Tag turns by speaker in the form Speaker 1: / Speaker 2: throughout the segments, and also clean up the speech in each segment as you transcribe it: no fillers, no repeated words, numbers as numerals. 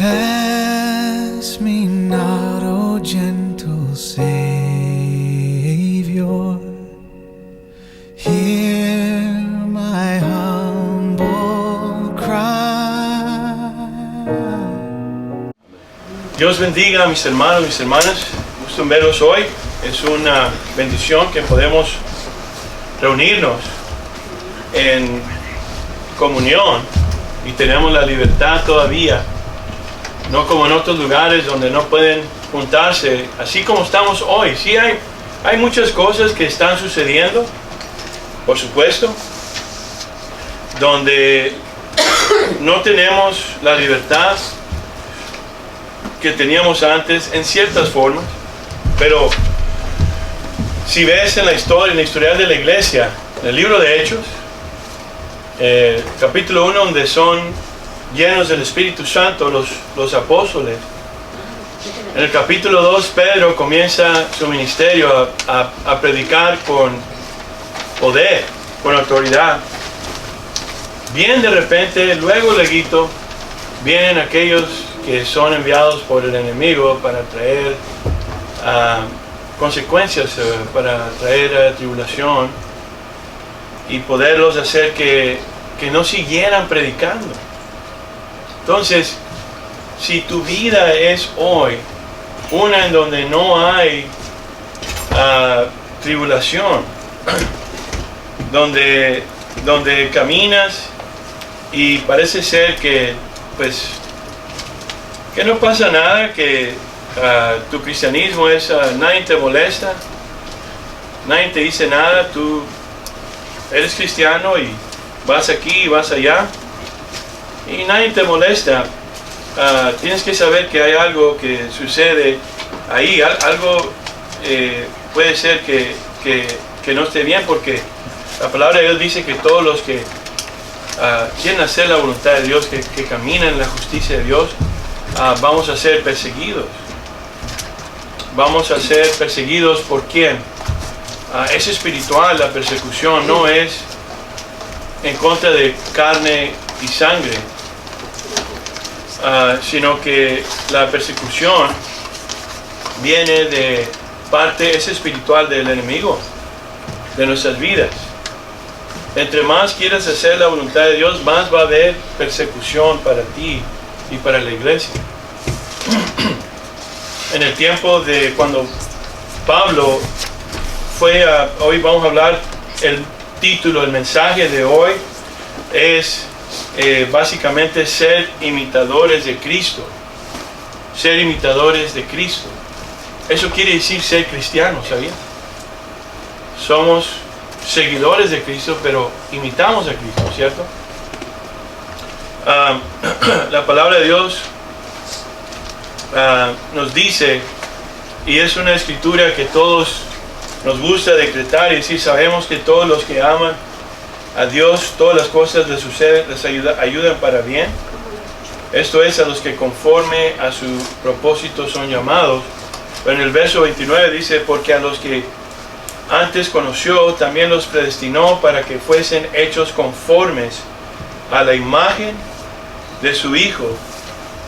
Speaker 1: Ask me not, O gentle Savior, hear my humble cry.
Speaker 2: Dios bendiga a mis hermanos, mis hermanas. Gusto en verlos hoy. Es una bendición que podemos reunirnos en comunión y tenemos la libertad todavía, no como en otros lugares donde no pueden juntarse, así como estamos hoy. Sí hay muchas cosas que están sucediendo, por supuesto, donde no tenemos la libertad que teníamos antes en ciertas formas, pero si ves en la historial de la iglesia, en el libro de Hechos, capítulo 1, donde son llenos del Espíritu Santo los apóstoles, en el capítulo 2 Pedro comienza su ministerio a predicar con poder, con autoridad. Bien de repente, luego leguito, vienen aquellos que son enviados por el enemigo para traer consecuencias, para traer tribulación y poderlos hacer que no siguieran predicando. Entonces, si tu vida es hoy una en donde no hay tribulación, donde caminas y parece ser que que no pasa nada, que tu cristianismo es nadie te molesta, nadie te dice nada, tú eres cristiano y vas aquí y vas allá y nadie te molesta, tienes que saber que hay algo que sucede ahí, algo puede ser que no esté bien, porque la palabra de Dios dice que todos los que quieren hacer la voluntad de Dios, que caminan en la justicia de Dios, vamos a ser perseguidos. Vamos a ser perseguidos ¿por quién? Es espiritual, la persecución no es en contra de carne y sangre, sino que la persecución viene de parte, es espiritual, del enemigo de nuestras vidas. Entre más quieras hacer la voluntad de Dios, más va a haber persecución para ti y para la iglesia. En el tiempo de cuando Pablo fue hoy vamos a hablar, el título, el mensaje de hoy es básicamente ser imitadores de Cristo. Ser imitadores de Cristo. Eso quiere decir ser cristianos, ¿sabías? Somos seguidores de Cristo, pero imitamos a Cristo, ¿cierto? La palabra de Dios nos dice, y es una escritura que todos nos gusta decretar y decir, sabemos que todos los que aman a Dios, todas las cosas les suceden, les ayudan para bien. Esto es, a los que conforme a su propósito son llamados. Pero en el verso 29 dice, porque a los que antes conoció, también los predestinó para que fuesen hechos conformes a la imagen de su Hijo,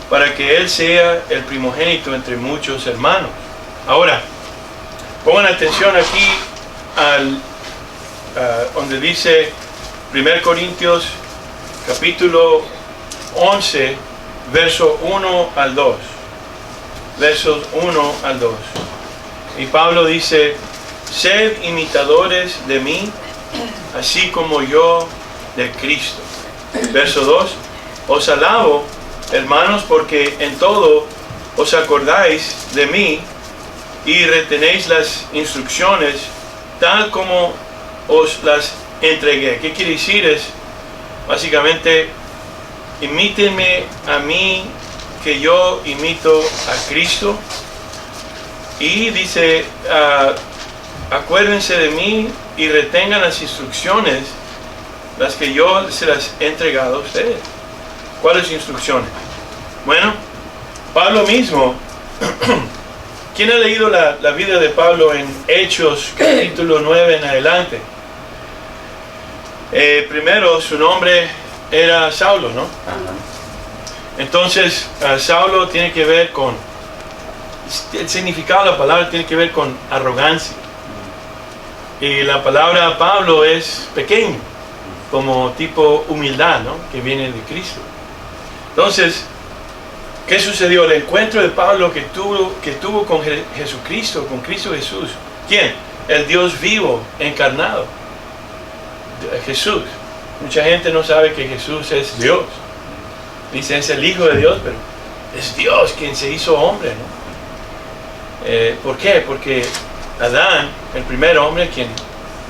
Speaker 2: para que Él sea el primogénito entre muchos hermanos. Ahora, pongan atención aquí donde dice 1 Corintios capítulo 11, verso 1 al 2. Versos 1 al 2. Y Pablo dice, sed imitadores de mí, así como yo de Cristo. Verso 2, os alabo, hermanos, porque en todo os acordáis de mí y retenéis las instrucciones tal como os las entregué. ¿Qué quiere decir? Es básicamente, imítenme a mí, que yo imito a Cristo. Y dice, acuérdense de mí y retengan las instrucciones, las que yo se las he entregado a ustedes. ¿Cuáles instrucciones? Bueno, Pablo mismo, ¿quién ha leído la vida de Pablo en Hechos capítulo 9 en adelante? Primero su nombre era Saulo, ¿no? Entonces, Saulo tiene que ver con, el significado de la palabra tiene que ver con arrogancia. Y la palabra Pablo es pequeño, como tipo humildad, ¿no? Que viene de Cristo. Entonces, ¿qué sucedió? El encuentro de Pablo que tuvo con Jesucristo, con Cristo Jesús. ¿Quién? El Dios vivo, encarnado. Jesús. Mucha gente no sabe que Jesús es Dios. Dicen es el Hijo de Dios, pero es Dios quien se hizo hombre, ¿no? ¿Por qué? Porque Adán, el primer hombre quien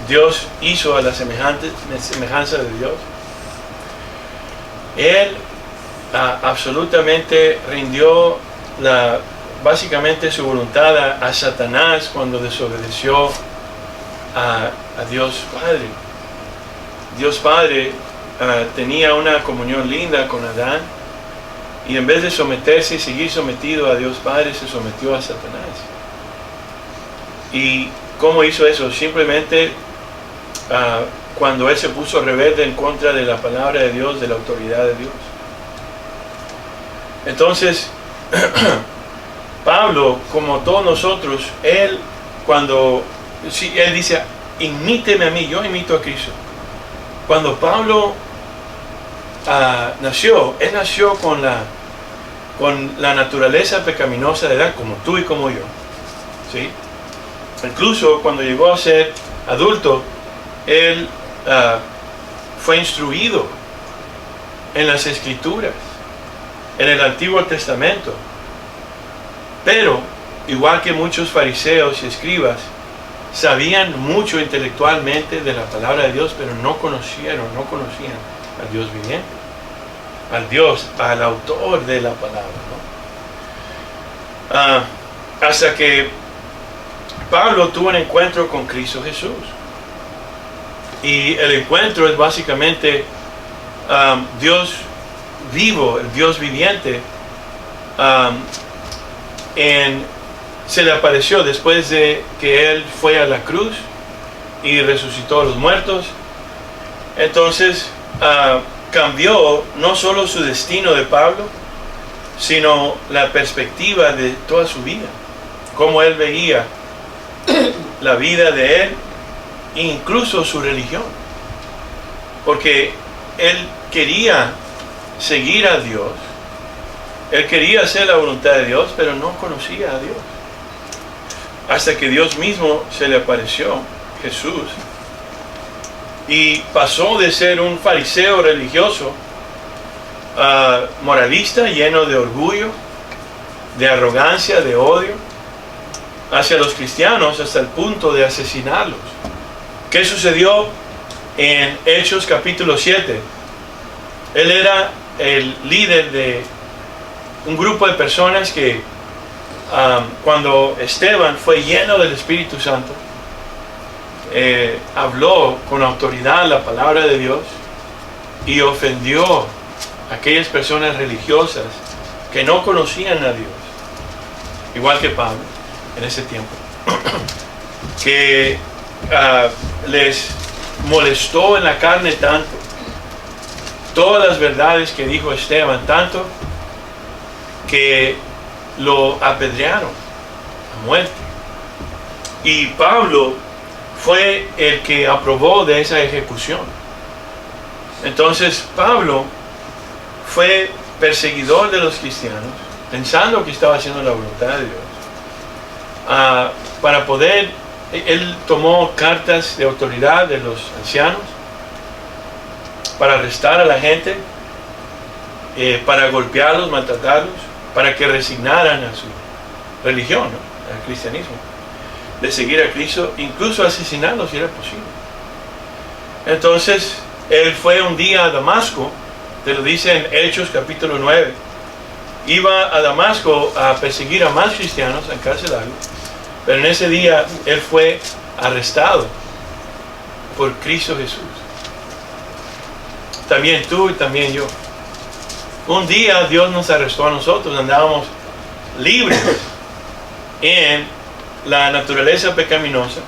Speaker 2: Dios hizo a la semejanza de Dios, él absolutamente rindió básicamente su voluntad a Satanás cuando desobedeció a Dios Padre. Dios Padre tenía una comunión linda con Adán, y en vez de someterse y seguir sometido a Dios Padre, se sometió a Satanás. ¿Y cómo hizo eso? Simplemente cuando él se puso rebelde en contra de la palabra de Dios, de la autoridad de Dios. Entonces, Pablo, como todos nosotros, él dice, imíteme a mí, yo imito a Cristo. Cuando Pablo nació, él nació con la naturaleza pecaminosa de Adán, como tú y como yo, ¿sí? Incluso cuando llegó a ser adulto, él fue instruido en las Escrituras, en el Antiguo Testamento. Pero, igual que muchos fariseos y escribas, sabían mucho intelectualmente de la palabra de Dios, pero no conocían al Dios viviente, al autor de la palabra, ¿no? Hasta que Pablo tuvo un encuentro con Cristo Jesús. Y el encuentro es básicamente Dios vivo, el Dios viviente, se le apareció después de que él fue a la cruz y resucitó a los muertos. Entonces cambió no solo su destino de Pablo, sino la perspectiva de toda su vida, cómo él veía la vida de él, incluso su religión, porque él quería seguir a Dios, él quería hacer la voluntad de Dios, pero no conocía a Dios, hasta que Dios mismo se le apareció, Jesús, y pasó de ser un fariseo religioso, moralista, lleno de orgullo, de arrogancia, de odio, hacia los cristianos, hasta el punto de asesinarlos. ¿Qué sucedió en Hechos capítulo 7? Él era el líder de un grupo de personas que cuando Esteban fue lleno del Espíritu Santo, habló con autoridad la palabra de Dios y ofendió a aquellas personas religiosas que no conocían a Dios, igual que Pablo en ese tiempo, que les molestó en la carne tanto todas las verdades que dijo Esteban, tanto que lo apedrearon a muerte. Y Pablo fue el que aprobó de esa ejecución. Entonces Pablo fue perseguidor de los cristianos, pensando que estaba haciendo la voluntad de Dios. Para poder, él tomó cartas de autoridad de los ancianos para arrestar a la gente, para golpearlos, maltratarlos, para que resignaran a su religión, ¿no? Al cristianismo, de seguir a Cristo, incluso asesinarlos si era posible. Entonces él fue un día a Damasco, te lo dice en Hechos capítulo 9, iba a Damasco a perseguir a más cristianos, a encarcelarlos, pero en ese día él fue arrestado por Cristo Jesús. También tú y también yo. Un día Dios nos arrestó a nosotros, andábamos libres en la naturaleza pecaminosa,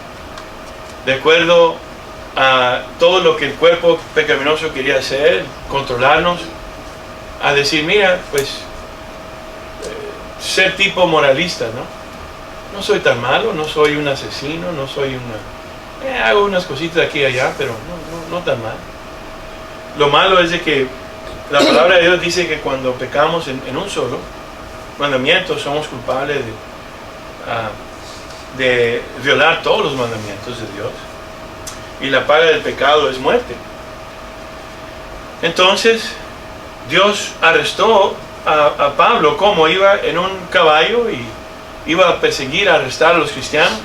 Speaker 2: de acuerdo a todo lo que el cuerpo pecaminoso quería hacer, controlarnos, a decir, mira, pues, ser tipo moralista, ¿no? No soy tan malo, no soy un asesino, no soy una... hago unas cositas aquí y allá, pero no tan mal. Lo malo es de que la palabra de Dios dice que cuando pecamos en un solo mandamiento somos culpables de violar todos los mandamientos de Dios. Y la paga del pecado es muerte. Entonces, Dios arrestó a Pablo como iba en un caballo y iba a perseguir, a arrestar a los cristianos.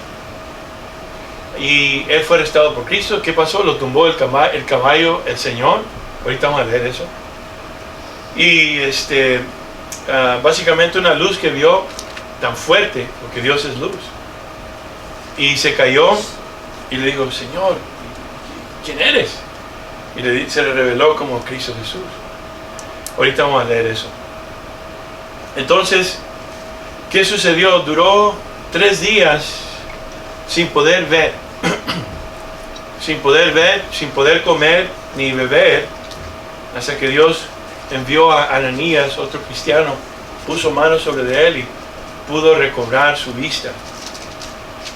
Speaker 2: Y él fue arrestado por Cristo. ¿Qué pasó? Lo tumbó el caballo, el Señor. Ahorita vamos a leer eso. Y básicamente una luz que vio tan fuerte, porque Dios es luz. Y se cayó y le dijo, Señor, ¿quién eres? Y se le reveló como Cristo Jesús. Ahorita vamos a leer eso. Entonces, ¿qué sucedió? Duró 3 días sin poder ver. Sin poder ver, sin poder comer ni beber, hasta que Dios envió a Ananías, otro cristiano, puso manos sobre él y pudo recobrar su vista.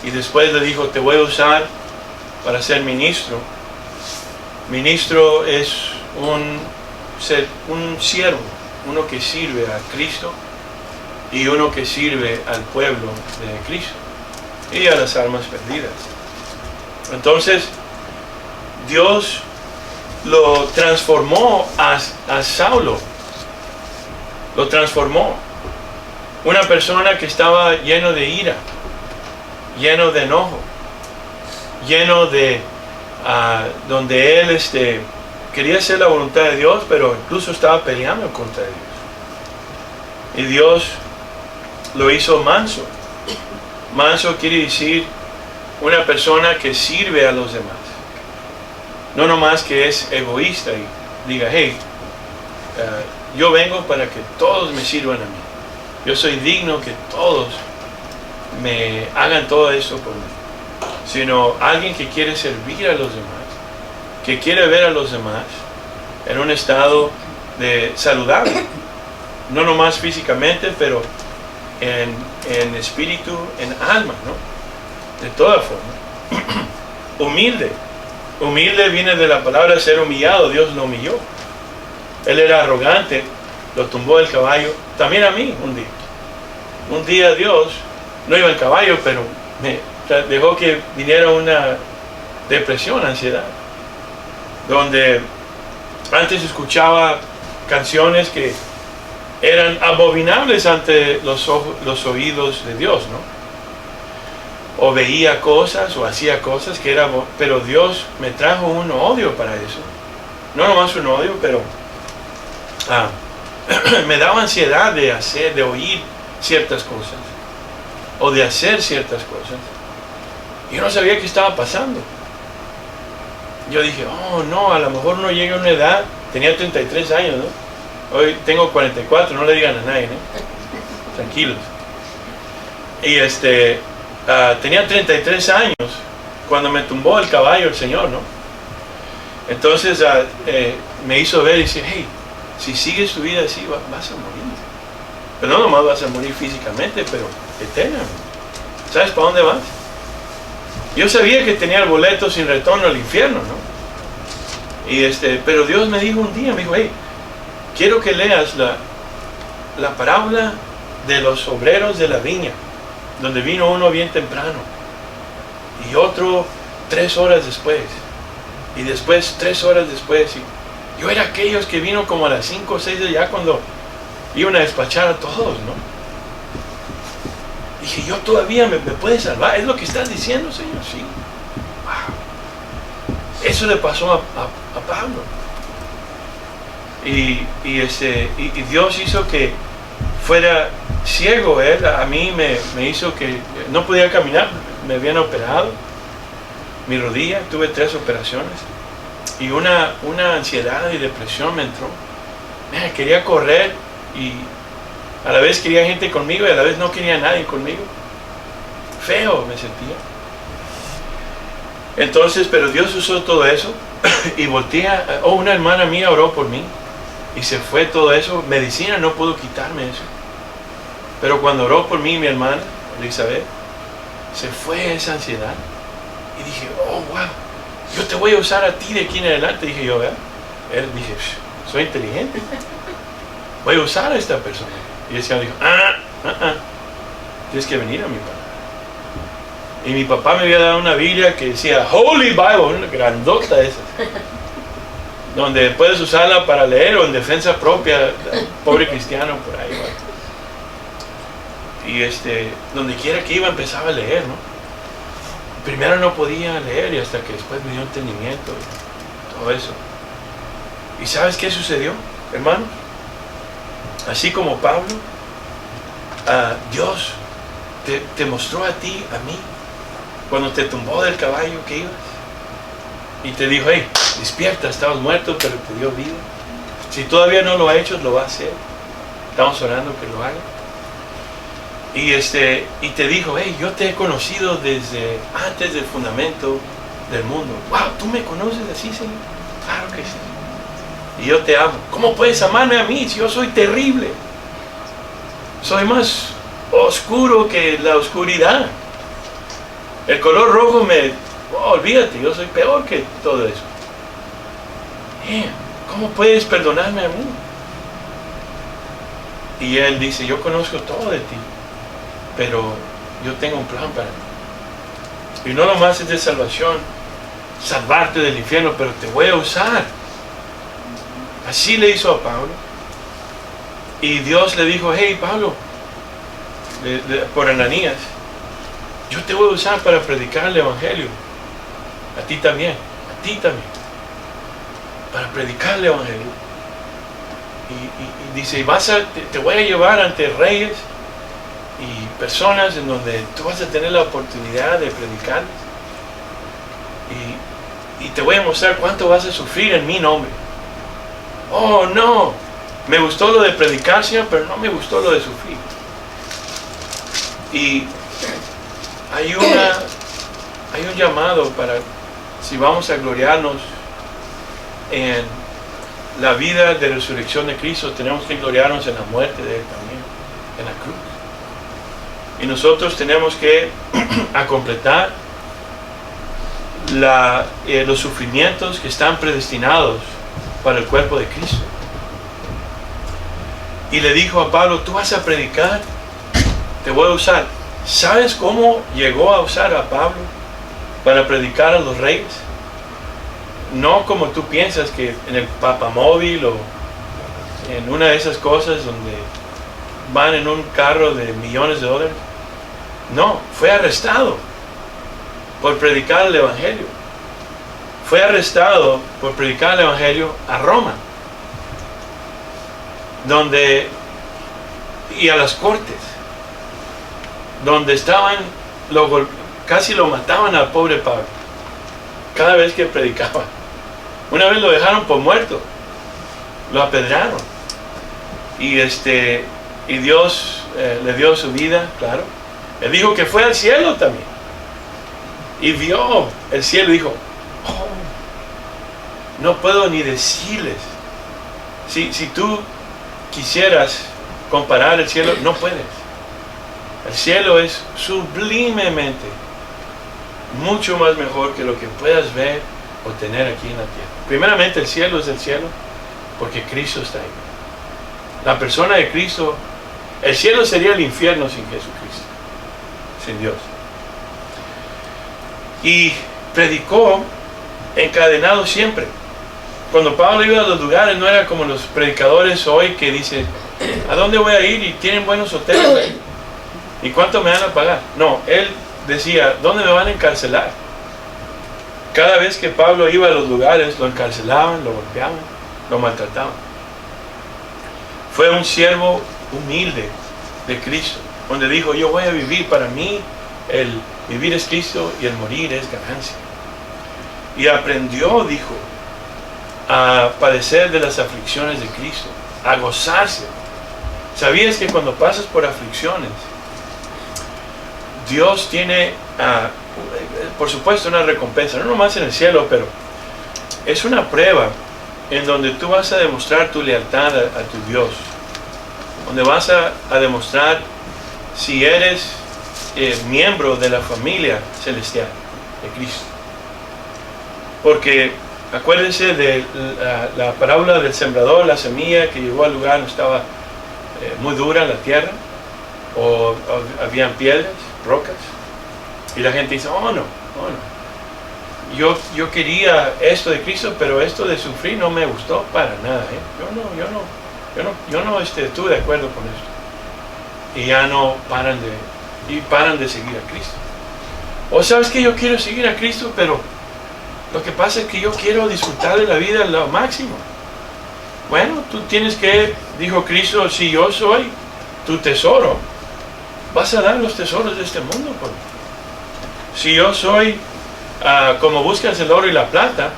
Speaker 2: Y después le dijo, te voy a usar para ser ministro. Ministro es un siervo, uno que sirve a Cristo y uno que sirve al pueblo de Cristo y a las almas perdidas. Entonces, Dios lo transformó a Saulo. Lo transformó. Una persona que estaba lleno de ira, lleno de enojo, lleno de... donde él quería hacer la voluntad de Dios, pero incluso estaba peleando contra Dios. Y Dios lo hizo manso. Manso quiere decir una persona que sirve a los demás. No nomás que es egoísta y diga, hey, yo vengo para que todos me sirvan a mí. Yo soy digno que todos me hagan todo eso por mí. Sino alguien que quiere servir a los demás, que quiere ver a los demás en un estado de saludable. No nomás físicamente, pero en espíritu, en alma, ¿no? De toda forma. Humilde. Humilde viene de la palabra ser humillado. Dios lo humilló. Él era arrogante, lo tumbó el caballo. También a mí un día. Un día Dios, no iba en caballo, pero me dejó que viniera una depresión, ansiedad. Donde antes escuchaba canciones que eran abominables ante los oídos de Dios, ¿no? O veía cosas o hacía cosas que eran, pero Dios me trajo un odio para eso. No nomás un odio, pero me daba ansiedad de oír ciertas cosas o de hacer ciertas cosas. Yo no sabía qué estaba pasando. Yo dije, oh no, a lo mejor no llega a una edad, tenía 33 años, ¿no? Hoy tengo 44, no le digan a nadie, ¿no? Tranquilos. Y tenía 33 años cuando me tumbó el caballo el Señor, ¿no? Entonces me hizo ver y decir, hey, si sigues tu vida así, vas a morir. Pero no nomás vas a morir físicamente, pero eternamente. ¿Sabes para dónde vas? Yo sabía que tenía el boleto sin retorno al infierno, ¿no? Y pero Dios me dijo un día, me dijo, hey, quiero que leas la parábola de los obreros de la viña, donde vino uno bien temprano y otro 3 horas después y después 3 horas después. Y yo era aquellos que vino como a las 5 o 6 de allá cuando iban a despachar a todos, ¿no? Dije, yo todavía me puede salvar. ¿Es lo que estás diciendo, Señor? Sí. Wow. Eso le pasó a Pablo. Y Dios hizo que fuera ciego él. A mí me hizo que no podía caminar. Me habían operado mi rodilla. Tuve 3 operaciones. Y una ansiedad y depresión me entró. Quería correr y a la vez quería gente conmigo y a la vez no quería nadie conmigo. Feo me sentía. Entonces, pero Dios usó todo eso y volteé una hermana mía oró por mí Y se fue todo eso. Medicina no pudo quitarme eso. Pero cuando oró por mí, mi hermana, Elizabeth, se fue esa ansiedad. Y dije, oh, wow, yo te voy a usar a ti de aquí en adelante. Dije yo, ¿verdad? Él dije, soy inteligente. Voy a usar a esta persona. Y el Señor dijo, tienes que venir a mi papá. Y mi papá me había dado una Biblia que decía Holy Bible, una grandota esa, donde puedes usarla para leer o en defensa propia, pobre cristiano por ahí, ¿vale? Y donde quiera que iba empezaba a leer, ¿no? Primero no podía leer y hasta que después me dio entendimiento y todo eso. ¿Y sabes qué sucedió, hermano? Así como Pablo, Dios te mostró a ti, a mí, cuando te tumbó del caballo que ibas y te dijo, hey, despierta, estabas muerto pero te dio vida. Si todavía no lo ha hecho, lo va a hacer. Estamos orando que lo haga. Y te dijo, hey, yo te he conocido desde antes del fundamento del mundo. Wow, ¿tú me conoces así, Señor? Claro que sí. Y yo te amo. ¿Cómo puedes amarme a mí si yo soy terrible? Soy más oscuro que la oscuridad. El color rojo olvídate, yo soy peor que todo eso. ¿Cómo puedes perdonarme a mí? Y él dice, yo conozco todo de ti, pero yo tengo un plan para ti. Y no nomás es de salvación, salvarte del infierno, pero te voy a usar. Así le hizo a Pablo. Y Dios le dijo, hey Pablo, por Ananías, yo te voy a usar para predicar el Evangelio. A ti también, para predicar el Evangelio. Y dice, te voy a llevar ante reyes y personas en donde tú vas a tener la oportunidad de predicar. Y te voy a mostrar cuánto vas a sufrir en mi nombre. Oh, no. Me gustó lo de predicar, Señor, pero no me gustó lo de sufrir. Y hay un llamado para, si vamos a gloriarnos en la vida de resurrección de Cristo, tenemos que gloriarnos en la muerte de Él también, en la cruz. Y nosotros tenemos que completar los sufrimientos que están predestinados para el cuerpo de Cristo. Y le dijo a Pablo, tú vas a predicar, te voy a usar. ¿Sabes cómo llegó a usar a Pablo para predicar a los reyes? No como tú piensas, que en el papamóvil o en una de esas cosas donde van en un carro de millones de dólares. No, fue arrestado por predicar el Evangelio. Fue arrestado por predicar el Evangelio a Roma, y a las cortes, donde casi lo mataban al pobre Pablo cada vez que predicaba. Una vez lo dejaron por muerto, lo apedrearon, y Dios le dio su vida, claro. Él dijo que fue al cielo también y vio el cielo y dijo, oh, no puedo ni decirles. Si tú quisieras comparar el cielo, no puedes. El cielo es sublimemente mucho más mejor que lo que puedas ver o tener aquí en la tierra. Primeramente, el cielo es el cielo porque Cristo está ahí. La persona de Cristo, el cielo sería el infierno sin Jesucristo, sin Dios. Y predicó encadenado siempre. Cuando Pablo iba a los lugares, no era como los predicadores hoy que dicen, ¿a dónde voy a ir? Y tienen buenos hoteles. ¿Y cuánto me van a pagar? No, él decía, ¿dónde me van a encarcelar? Cada vez que Pablo iba a los lugares, lo encarcelaban, lo golpeaban, lo maltrataban. Fue un siervo humilde de Cristo, donde dijo, yo voy a vivir, para mí el vivir es Cristo y el morir es ganancia. Y aprendió, dijo, a padecer de las aflicciones de Cristo, a gozarse. ¿Sabías que cuando pasas por aflicciones, Dios tiene, por supuesto, una recompensa, no nomás en el cielo, pero es una prueba en donde tú vas a demostrar tu lealtad a tu Dios, donde vas a demostrar si eres miembro de la familia celestial de Cristo. Porque acuérdense de la parábola del sembrador, la semilla que llegó al lugar donde estaba muy dura la tierra, o habían piedras, rocas, y la gente dice, oh no. Yo quería esto de Cristo, pero esto de sufrir no me gustó para nada. Yo no estuve de acuerdo con esto. Y ya no paran de seguir a Cristo. O sabes que yo quiero seguir a Cristo, pero lo que pasa es que yo quiero disfrutar de la vida lo máximo. Bueno, tú tienes que, dijo Cristo, si yo soy tu tesoro, vas a dar los tesoros de este mundo por mí. Si yo soy como buscas el oro y la plata,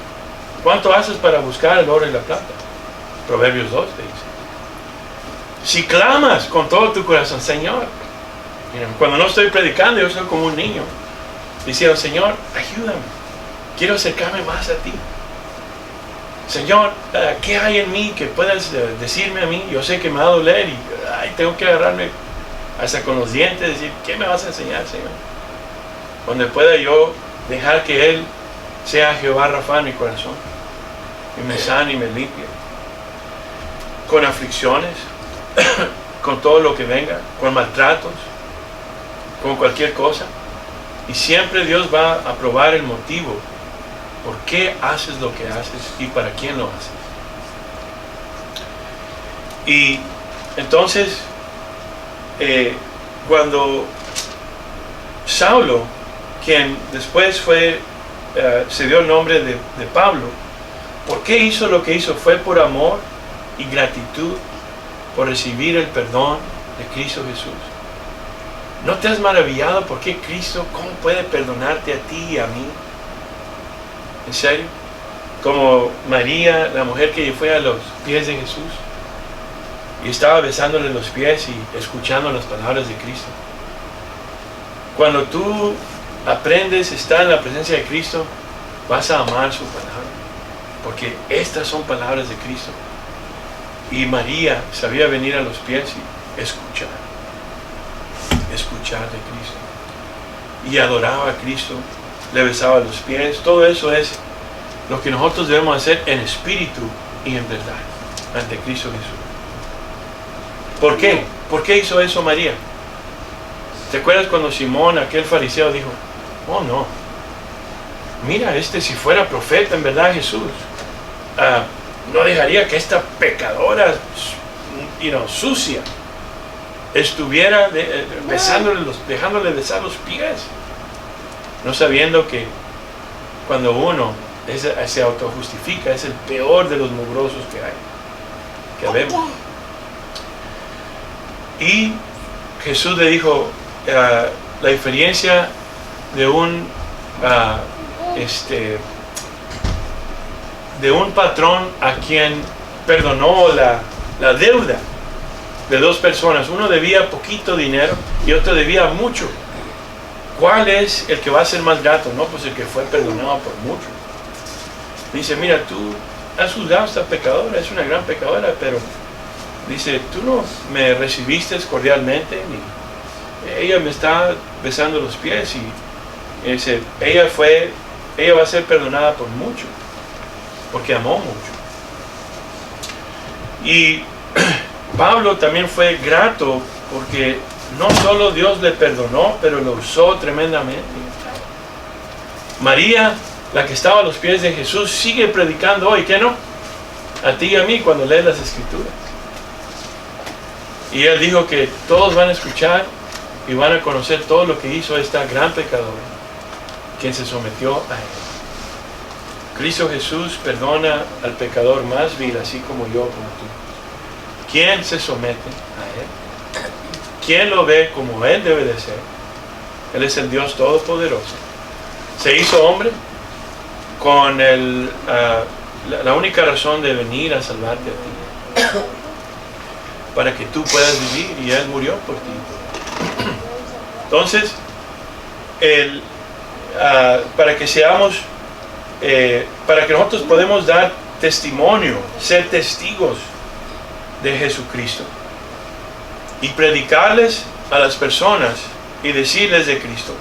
Speaker 2: ¿cuánto haces para buscar el oro y la plata? Proverbios 2 te dice. Si clamas con todo tu corazón, Señor, cuando no estoy predicando, yo soy como un niño diciendo, Señor, ayúdame, quiero acercarme más a ti. Señor, ¿qué hay en mí que puedas decirme a mí? Yo sé que me va a doler y tengo que agarrarme hasta con los dientes y decir, ¿qué me vas a enseñar, Señor? Donde pueda yo dejar que Él sea Jehová Rafa en mi corazón y me sane y me limpie. Con aflicciones, con todo lo que venga, con maltratos, con cualquier cosa. Y siempre Dios va a probar el motivo por qué haces lo que haces y para quién lo haces. Y entonces, cuando Saulo, quien después se dio el nombre de Pablo, ¿por qué hizo lo que hizo? Fue por amor y gratitud por recibir el perdón de Cristo Jesús. ¿No te has maravillado por qué Cristo, cómo puede perdonarte a ti y a mí? ¿En serio? Como María, la mujer que fue a los pies de Jesús y estaba besándole los pies y escuchando las palabras de Cristo. Cuando tú aprendes a estar en la presencia de Cristo, vas a amar su palabra, porque estas son palabras de Cristo. Y María sabía venir a los pies y escuchar de Cristo, y adoraba a Cristo, le besaba los pies. Todo eso es lo que nosotros debemos hacer en espíritu y en verdad ante Cristo Jesús. ¿Por qué? ¿Por qué hizo eso María? ¿Te acuerdas cuando Simón, aquel fariseo, dijo, oh no, mira, si fuera profeta en verdad Jesús, no dejaría que esta pecadora sucia estuviera dejándole besar los pies, no sabiendo que cuando uno se autojustifica es el peor de los mugrosos que vemos. Y Jesús le dijo la diferencia de un patrón a quien perdonó la deuda de dos personas. Uno debía poquito dinero y otro debía mucho. ¿Cuál es el que va a ser más grato? No, pues el que fue perdonado por mucho. Dice, mira, tú has juzgado a esta pecadora, es una gran pecadora, pero dice, tú no me recibiste cordialmente, ni ella me está besando los pies, y dice, ella va a ser perdonada por mucho, porque amó mucho. Y Pablo también fue grato porque no solo Dios le perdonó, pero lo usó tremendamente. María, la que estaba a los pies de Jesús, sigue predicando hoy, ¿qué no? A ti y a mí cuando lees las Escrituras. Y él dijo que todos van a escuchar y van a conocer todo lo que hizo esta gran pecadora, quien se sometió a él. Cristo Jesús perdona al pecador más vil, así como yo, como tú. ¿Quién se somete a él? ¿Quién lo ve como él debe de ser? Él es el Dios Todopoderoso. Se hizo hombre con la única razón de venir a salvarte a ti, para que tú puedas vivir, y Él murió por ti. Entonces, para que nosotros podemos dar testimonio, ser testigos de Jesucristo y predicarles a las personas y decirles de Cristo.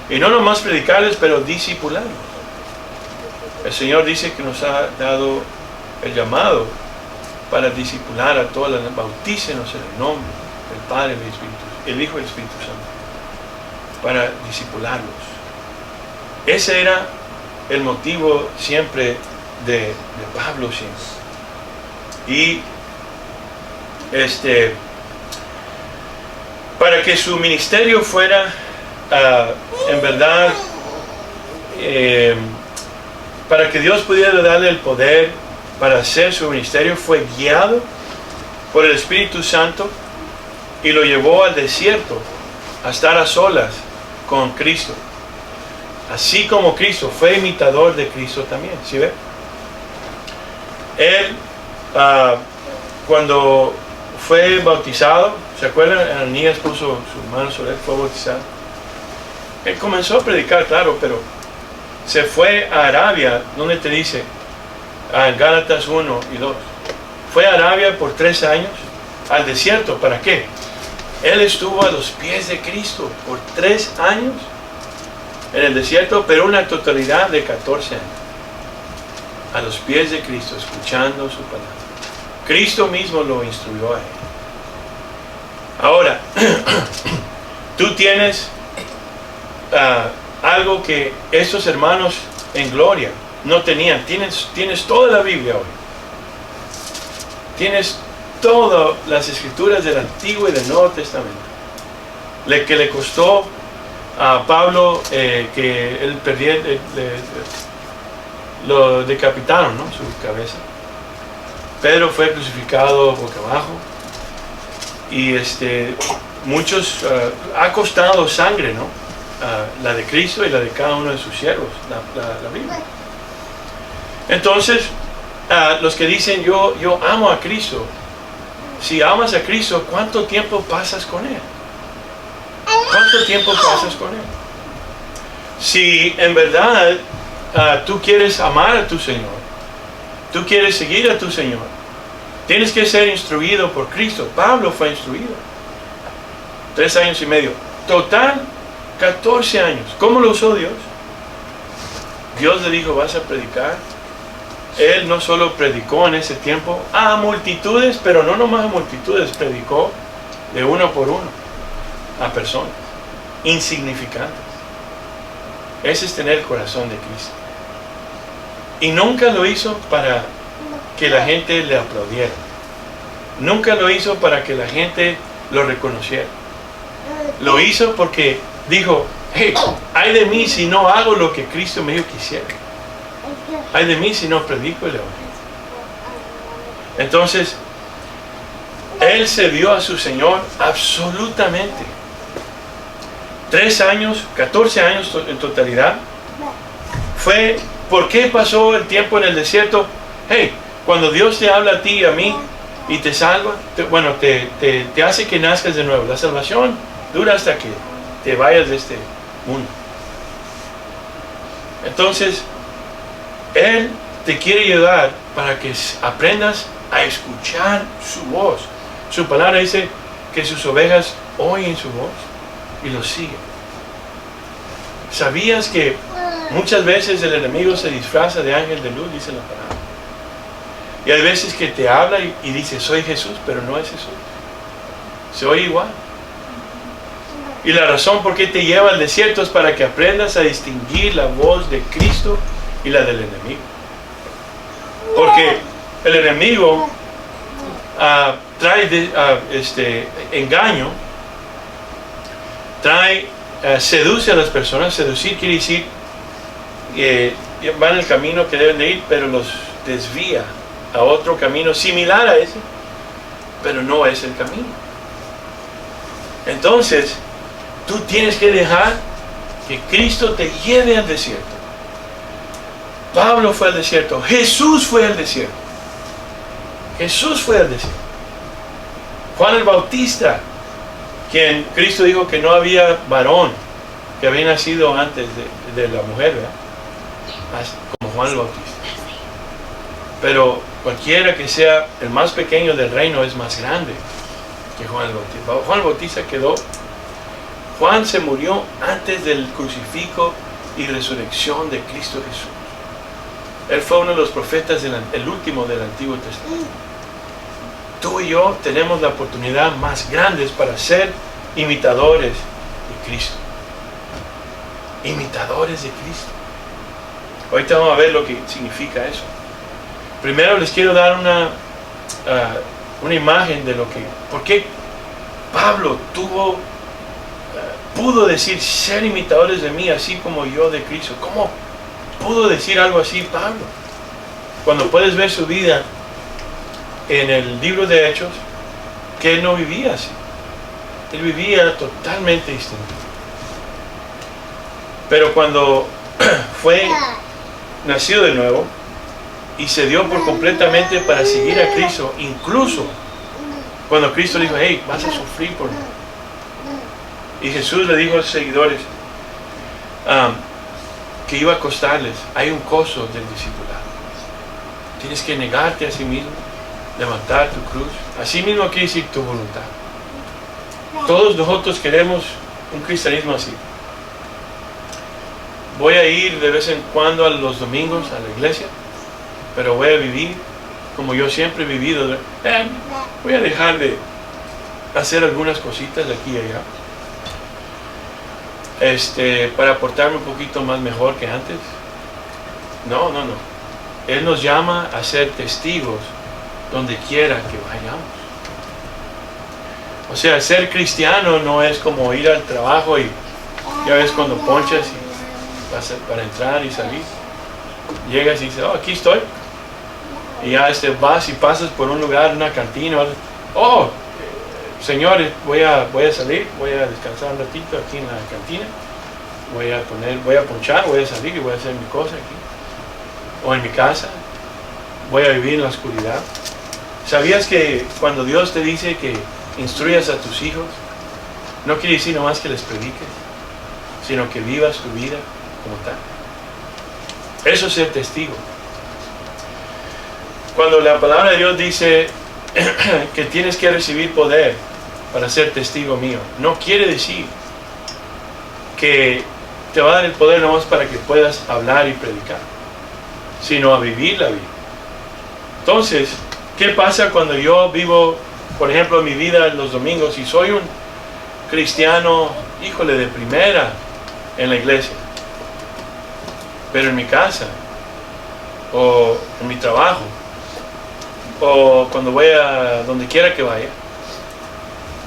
Speaker 2: Y no nomás predicarles, pero discipularlos. El Señor dice que nos ha dado el llamado para discipular a todas las, bautícenos en el nombre del Padre, el Espíritu, el Hijo y el Espíritu Santo, para discipularlos. Ese era el motivo siempre de Pablo siempre. Y para que su ministerio fuera en verdad, para que Dios pudiera darle el poder para hacer su ministerio, fue guiado por el Espíritu Santo y lo llevó al desierto a estar a solas con Cristo. Así como Cristo fue imitador de Cristo también, ¿sí ve? Él, cuando fue bautizado, ¿se acuerdan? Ananías puso su mano sobre él, fue bautizado. Él comenzó a predicar, claro, pero se fue a Arabia, donde te dice, a Gálatas 1 y 2. Fue a Arabia por 3 años, al desierto. ¿Para qué? Él estuvo a los pies de Cristo por 3 años en el desierto, pero una totalidad de 14 años. A los pies de Cristo, escuchando su palabra. Cristo mismo lo instruyó a él. Ahora, tú tienes algo que estos hermanos en gloria no tenían. Tienes toda la Biblia hoy. Tienes todas las escrituras del Antiguo y del Nuevo Testamento. Que le costó a Pablo que él perdiera, lo decapitaron, ¿no? Su cabeza. Pedro fue crucificado boca abajo. Y muchos, ha costado sangre, ¿no? La de Cristo y la de cada uno de sus siervos, la Biblia. Entonces, los que dicen yo amo a Cristo, si amas a Cristo, ¿cuánto tiempo pasas con Él? ¿Cuánto tiempo pasas con Él? Si en verdad tú quieres amar a tu Señor, tú quieres seguir a tu Señor, tienes que ser instruido por Cristo. Pablo fue instruido 3 años y medio. Total, 14 años. ¿Cómo lo usó Dios? Dios le dijo, vas a predicar. Él no solo predicó en ese tiempo a multitudes, pero no nomás a multitudes, predicó de uno por uno a personas insignificantes. Ese es tener el corazón de Cristo. Y nunca lo hizo para que la gente le aplaudiera. Nunca lo hizo para que la gente lo reconociera. Lo hizo porque dijo, hey, ay de mí si no hago lo que Cristo me dijo que hiciera. Ay de mí si no predico el evangelio. Entonces, él se dio a su Señor absolutamente. 3 años, 14 años en totalidad. ¿Por qué pasó el tiempo en el desierto? Hey, cuando Dios te habla a ti y a mí y te salva, te hace que nazcas de nuevo. La salvación dura hasta que te vayas de este mundo. Entonces, Él te quiere ayudar para que aprendas a escuchar su voz. Su palabra dice que sus ovejas oyen su voz y lo siguen. ¿Sabías que muchas veces el enemigo se disfraza de ángel de luz? Dice la palabra. Y hay veces que te habla y dice, soy Jesús, pero no es Jesús. Se oye igual. Y la razón por qué te lleva al desierto es para que aprendas a distinguir la voz de Cristo y la del enemigo. Porque el enemigo trae engaño, seduce a las personas. Seducir quiere decir van el camino que deben de ir, pero los desvía a otro camino similar a ese, pero no es el camino. Entonces, tú tienes que dejar que Cristo te lleve al desierto. Pablo fue al desierto. Jesús fue al desierto. Jesús fue al desierto. Juan el Bautista, quien Cristo dijo que no había varón que había nacido antes de la mujer, ¿verdad? Como Juan el Bautista. Pero cualquiera que sea el más pequeño del reino es más grande que Juan el Bautista. Juan el Bautista Juan se murió antes del crucifijo y resurrección de Cristo Jesús. Él fue uno de los profetas, el último del Antiguo Testamento. Tú y yo tenemos la oportunidad más grande para ser imitadores de Cristo. Imitadores de Cristo. Ahorita vamos a ver lo que significa eso. Primero les quiero dar una imagen de lo que... ¿Por qué Pablo pudo decir ser imitadores de mí así como yo de Cristo? ¿Cómo pudo decir algo así Pablo? Cuando puedes ver su vida en el libro de Hechos, que él no vivía así. Él vivía totalmente distinto. Pero cuando fue nacido de nuevo y se dio por completamente para seguir a Cristo, incluso cuando Cristo dijo, hey, vas a sufrir por mí. Y Jesús le dijo a sus seguidores que iba a costarles. Hay un costo del discipulado. Tienes que negarte a sí mismo, levantar tu cruz. Así mismo quiere decir tu voluntad. Todos nosotros queremos un cristianismo así. Voy a ir de vez en cuando a los domingos a la iglesia, pero voy a vivir como yo siempre he vivido. Voy a dejar de hacer algunas cositas de aquí y allá, para portarme un poquito más mejor que antes. No. Él nos llama a ser testigos donde quiera que vayamos. O sea, ser cristiano no es como ir al trabajo y ya ves cuando ponchas y vas para entrar y salir. Llegas y dices, oh, aquí estoy. Y ya vas y pasas por un lugar, una cantina. Oh, señores, voy a salir, voy a descansar un ratito aquí en la cantina. Voy a ponchar, voy a salir y voy a hacer mi cosa aquí. O en mi casa. Voy a vivir en la oscuridad. ¿Sabías que cuando Dios te dice que instruyas a tus hijos, no quiere decir nomás que les prediques, sino que vivas tu vida como tal? Eso es ser testigo. Cuando la palabra de Dios dice que tienes que recibir poder para ser testigo mío, no quiere decir que te va a dar el poder nomás para que puedas hablar y predicar, sino a vivir la vida. Entonces, ¿qué pasa cuando yo vivo, por ejemplo, mi vida los domingos y soy un cristiano, híjole, de primera en la iglesia, pero en mi casa o en mi trabajo o cuando voy a donde quiera que vaya,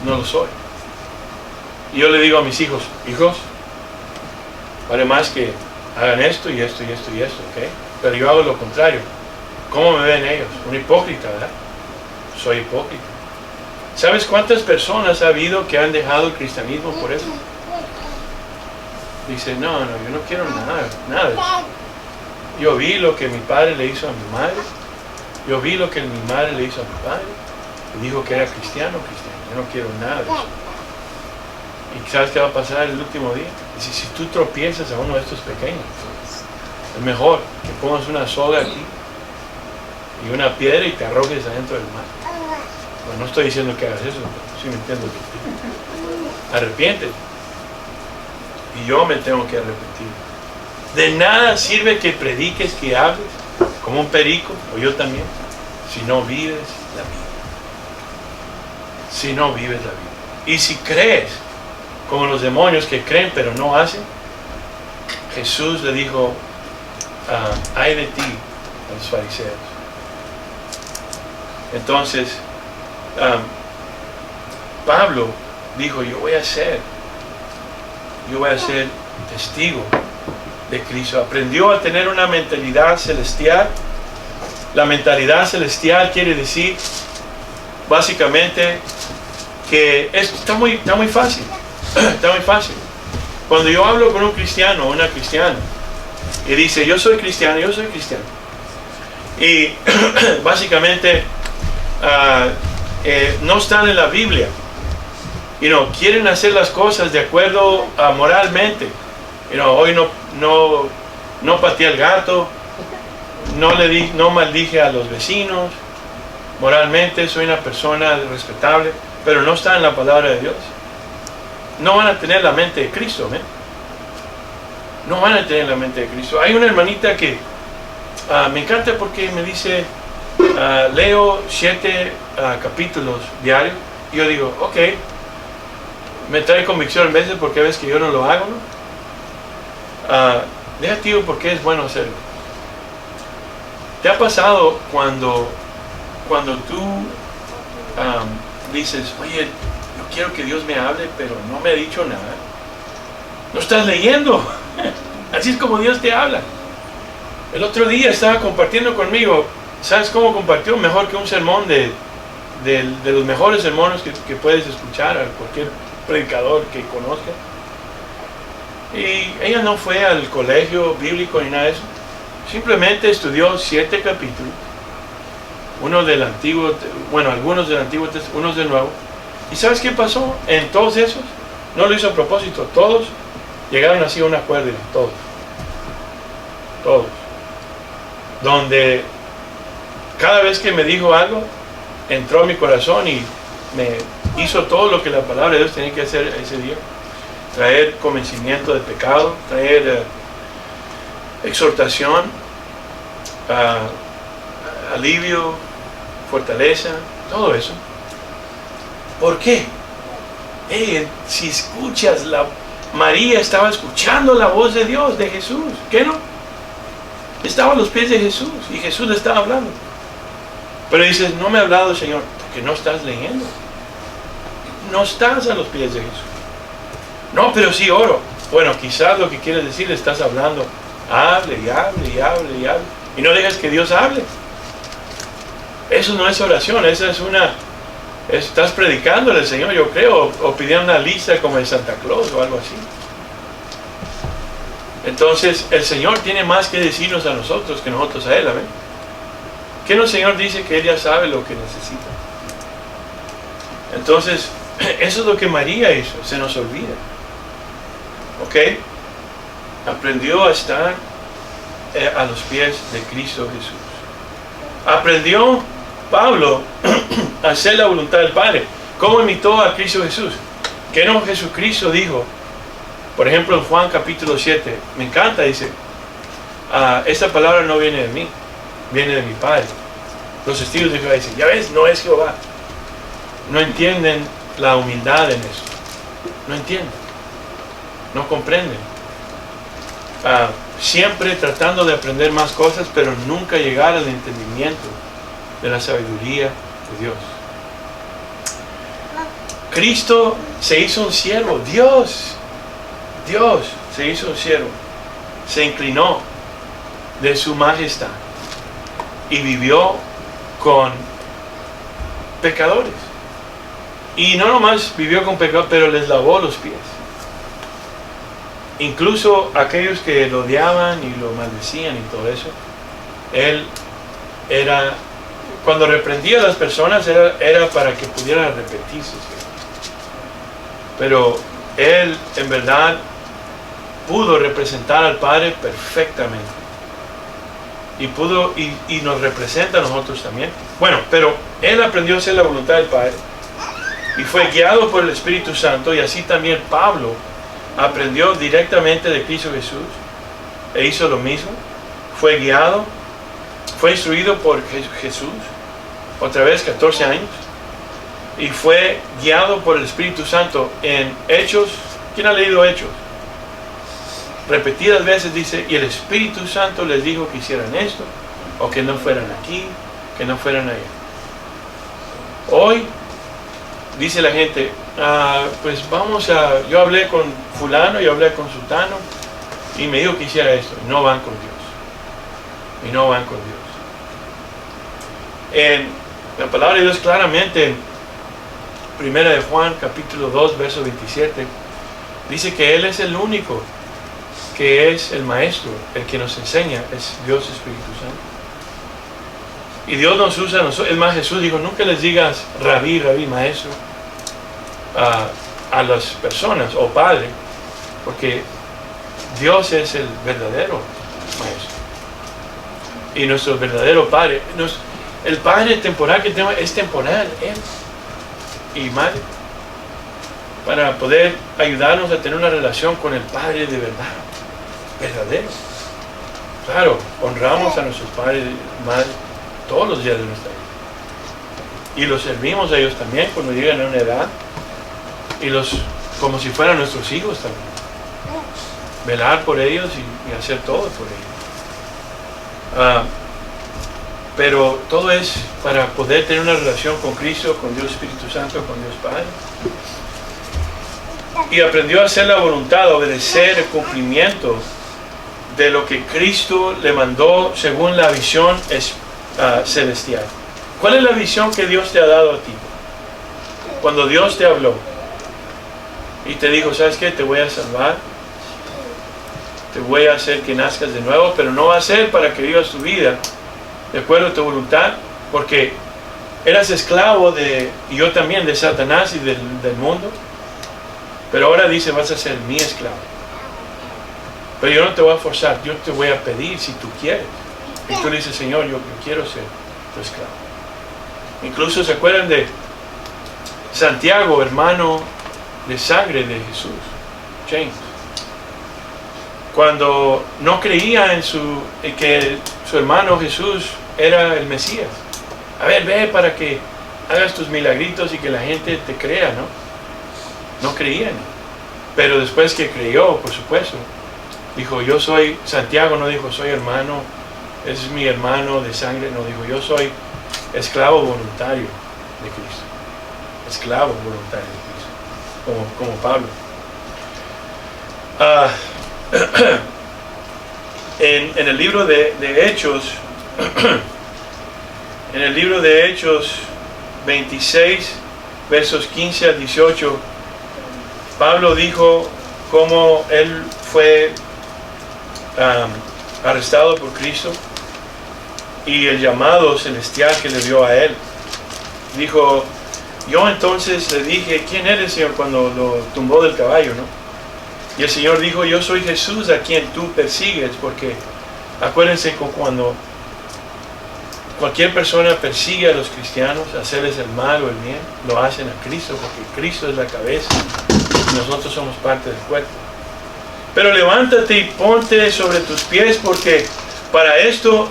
Speaker 2: no lo soy? Y yo le digo a mis hijos, vale más que hagan esto y esto y esto y esto, ¿ok? Pero yo hago lo contrario. ¿Cómo me ven ellos? Un hipócrita, ¿verdad? Soy hipócrita. ¿Sabes cuántas personas ha habido que han dejado el cristianismo por eso? Dice, no, yo no quiero nada de eso. Yo vi lo que mi padre le hizo a mi madre. Yo vi lo que mi madre le hizo a mi padre. Y dijo que era cristiano. Yo no quiero nada de eso. ¿Y sabes qué va a pasar el último día? Dice, si tú tropiezas a uno de estos pequeños, es mejor que pongas una soga aquí y una piedra y te arrojes adentro del mar. Bueno, no estoy diciendo que hagas eso, pero sí me entiendo que arrepiéntete. Y yo me tengo que arrepentir. De nada sirve que prediques, que hables como un perico, o yo también, si no vives la vida. Si no vives la vida. Y si crees como los demonios que creen pero no hacen, Jesús le dijo, ay de ti, a los fariseos. Entonces, Pablo dijo, yo voy a ser testigo de Cristo. Aprendió a tener una mentalidad celestial. La mentalidad celestial quiere decir, básicamente, que está muy fácil. Está muy fácil. Cuando yo hablo con un cristiano o una cristiana y dice, yo soy cristiano, y básicamente no están en la Biblia y quieren hacer las cosas de acuerdo a moralmente. Hoy no pateé al gato, no maldije a los vecinos, moralmente soy una persona respetable, pero no está en la palabra de Dios. No van a tener la mente de Cristo, ¿eh? No van a tener la mente de Cristo. Hay una hermanita que me encanta porque me dice, leo 7 capítulos diarios. Y yo digo, ok, me trae convicción en veces porque ves que yo no lo hago, ¿no? Negativo porque es bueno hacerlo. ¿Te ha pasado cuando tú dices, oye, yo quiero que Dios me hable, pero no me ha dicho nada? No estás leyendo. Así es como Dios te habla. El otro día estaba compartiendo conmigo. ¿Sabes cómo compartió? Mejor que un sermón de los mejores sermones que puedes escuchar a cualquier predicador que conozca. Y ella no fue al colegio bíblico ni nada de eso. Simplemente estudió 7 capítulos. Uno del Antiguo, bueno, algunos del Antiguo, unos del Nuevo. ¿Y sabes qué pasó? En todos esos, no lo hizo a propósito, todos llegaron así a un acuerdo, todos. Donde cada vez que me dijo algo, entró a mi corazón y me hizo todo lo que la palabra de Dios tenía que hacer ese día. Traer convencimiento de pecado, traer exhortación, alivio, fortaleza, todo eso. ¿Por qué? Si escuchas, María estaba escuchando la voz de Dios, de Jesús, ¿qué no? Estaba a los pies de Jesús y Jesús le estaba hablando. Pero dices, no me ha hablado, Señor, porque no estás leyendo. No estás a los pies de Jesús. No, pero sí oro. Bueno, quizás lo que quieres decir, estás hablando. Hable y hable y hable y hable. Y no dejas que Dios hable. Eso no es oración, esa es estás predicándole al Señor, yo creo, o pidiendo una lista como de Santa Claus o algo así. Entonces, el Señor tiene más que decirnos a nosotros que nosotros a Él, ¿ven? ¿Qué no el Señor dice? Que Él ya sabe lo que necesita. Entonces, eso es lo que María hizo, se nos olvida. ¿Ok? Aprendió a estar a los pies de Cristo Jesús. Aprendió Pablo a hacer la voluntad del Padre. ¿Cómo imitó a Cristo Jesús? ¿Qué no Jesucristo dijo? Por ejemplo, en Juan capítulo 7, me encanta, dice, esta palabra no viene de mí, viene de mi Padre. Los testigos de Jehová dicen, ya ves, no es Jehová. No entienden la humildad en eso. No entienden. No comprenden. Siempre tratando de aprender más cosas, pero nunca llegar al entendimiento de la sabiduría de Dios. Cristo se hizo un siervo. Dios se hizo un siervo. Se inclinó de su majestad y vivió con pecadores. Y no nomás vivió con pecadores, pero les lavó los pies. Incluso aquellos que lo odiaban y lo maldecían y todo eso, Él era, cuando reprendía a las personas, era para que pudieran arrepentirse. Pero Él, en verdad, pudo representar al Padre perfectamente. Y nos representa a nosotros también. Bueno, pero Él aprendió a hacer la voluntad del Padre. Y fue guiado por el Espíritu Santo, y así también Pablo aprendió directamente de Cristo Jesús e hizo lo mismo. Fue guiado, fue instruido por Jesús, otra vez 14 años, y fue guiado por el Espíritu Santo en Hechos. ¿Quién ha leído Hechos? Repetidas veces dice, y el Espíritu Santo les dijo que hicieran esto, o que no fueran aquí, que no fueran allá. Hoy dice la gente, pues yo hablé con fulano, yo hablé con sultano, y me dijo que hiciera esto. Y no van con Dios. Y no van con Dios. En la palabra de Dios claramente, en 1 de Juan, capítulo 2, verso 27, dice que Él es el único que es el Maestro, el que nos enseña, es Dios Espíritu Santo. Y Dios nos usa a nosotros. Es más, Jesús dijo, nunca les digas rabí, maestro, a las personas, o padre, porque Dios es el verdadero maestro. Y nuestro verdadero Padre, el Padre temporal que tenemos es temporal, Él y Madre, para poder ayudarnos a tener una relación con el Padre de verdad, verdadero. Claro, honramos a nuestros padres y madres todos los días de nuestra vida. Y los servimos a ellos también cuando llegan a una edad. Y como si fueran nuestros hijos también. Velar por ellos y hacer todo por ellos. Pero todo es para poder tener una relación con Cristo, con Dios Espíritu Santo, con Dios Padre. Y aprendió a hacer la voluntad, a obedecer el cumplimiento de lo que Cristo le mandó según la visión celestial. ¿Cuál es la visión que Dios te ha dado a ti? Cuando Dios te habló y te dijo, ¿sabes qué? Te voy a salvar, te voy a hacer que nazcas de nuevo, pero no va a ser para que vivas tu vida de acuerdo a tu voluntad, porque eras esclavo y yo también, de Satanás y del mundo, pero ahora dice, vas a ser mi esclavo. Pero yo no te voy a forzar, yo te voy a pedir si tú quieres. Y tú le dices, Señor, yo quiero ser tu esclavo. Incluso se acuerdan de Santiago, hermano de sangre de Jesús, James. Cuando no creía en que su hermano Jesús era el Mesías. A ver, ve para que hagas tus milagritos y que la gente te crea, ¿no? No creían. Pero después que creyó, por supuesto, dijo, yo soy, Santiago no dijo, soy hermano, ese es mi hermano de sangre, no dijo, yo soy esclavo voluntario de Cristo. Esclavo voluntario de Cristo, como Pablo. En el libro de Hechos, en el libro de Hechos 26, versos 15 al 18, Pablo dijo cómo él fue arrestado por Cristo y el llamado celestial que le dio a él. Dijo, yo entonces le dije, ¿quién eres, Señor? Cuando lo tumbó del caballo, ¿no? Y el Señor dijo, yo soy Jesús a quien tú persigues, porque acuérdense que cuando cualquier persona persigue a los cristianos, hacerles el mal o el bien, lo hacen a Cristo, porque Cristo es la cabeza y nosotros somos parte del cuerpo. Pero levántate y ponte sobre tus pies, porque para esto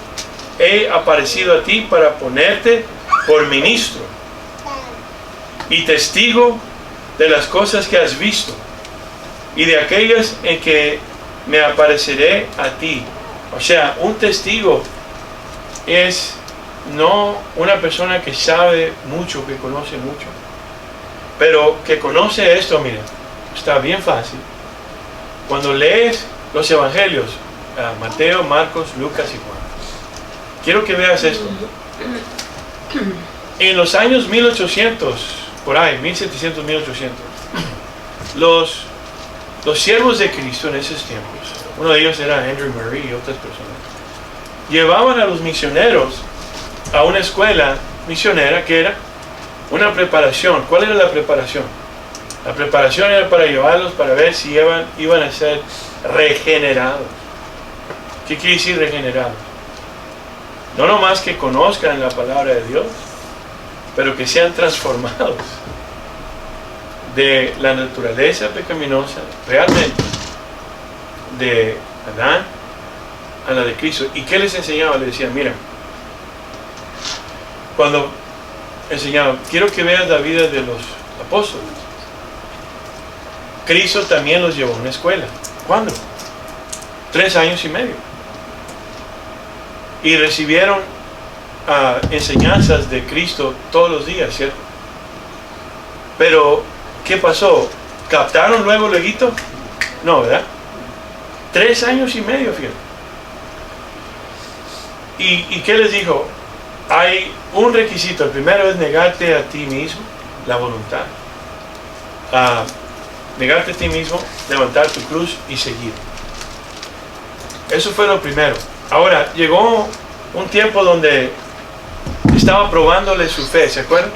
Speaker 2: he aparecido a ti, para ponerte por ministro y testigo de las cosas que has visto y de aquellas en que me apareceré a ti. O sea, un testigo es no una persona que sabe mucho, que conoce mucho, pero que conoce esto. Mira, está bien fácil. Cuando lees los evangelios, Mateo, Marcos, Lucas y Juan, quiero que veas esto. En los años 1800, por ahí, 1700, 1800, los siervos de Cristo en esos tiempos, uno de ellos era Andrew Murray y otras personas, llevaban a los misioneros a una escuela misionera que era una preparación. ¿Cuál era la preparación? La preparación era para llevarlos para ver si iban a ser regenerados. ¿Qué quiere decir regenerados? No nomás que conozcan la palabra de Dios, pero que sean transformados de la naturaleza pecaminosa, realmente, de Adán a la de Cristo. ¿Y qué les enseñaba? Les decía, mira, cuando enseñaba, quiero que veas la vida de los apóstoles. Cristo también los llevó a una escuela. ¿Cuándo? 3 años y medio. Y recibieron enseñanzas de Cristo todos los días, ¿cierto? Pero, ¿qué pasó? ¿Captaron luego? No, ¿verdad? 3 años y medio, fíjate. ¿Y qué les dijo? Hay un requisito. El primero es negarte a ti mismo, la voluntad. Negarte a ti mismo, levantar tu cruz y seguir. Eso fue lo primero. Ahora, llegó un tiempo donde estaba probándole su fe, ¿se acuerdan?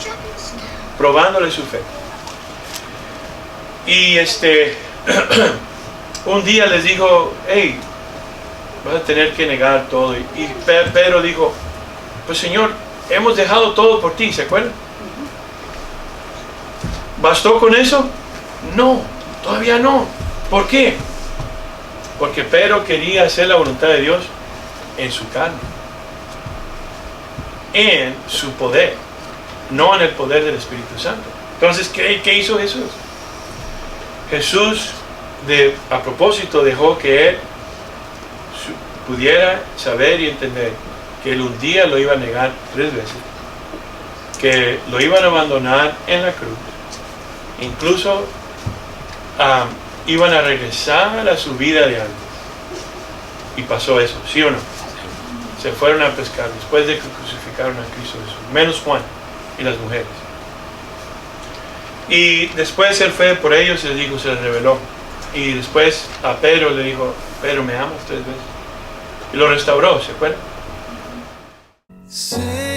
Speaker 2: Probándole su fe. Y un día les dijo, hey, vas a tener que negar todo. Y Pedro dijo, pues Señor, hemos dejado todo por ti, ¿se acuerdan? ¿Bastó con eso? No, todavía no. ¿Por qué? Porque Pedro quería hacer la voluntad de Dios en su carne, en su poder, no en el poder del Espíritu Santo. Entonces, ¿qué hizo Jesús? Jesús, a propósito, dejó que él pudiera saber y entender que él un día lo iba a negar 3 veces, que lo iban a abandonar en la cruz, incluso iban a regresar a su vida de antes. Y pasó eso, ¿sí o no? Se fueron a pescar después de que crucificaron a Cristo Jesús, menos Juan y las mujeres. Y después él fue por ellos y les dijo, se les reveló. Y después a Pedro le dijo, Pedro, ¿me amas 3 veces? Y lo restauró, ¿se acuerdan?
Speaker 1: Sé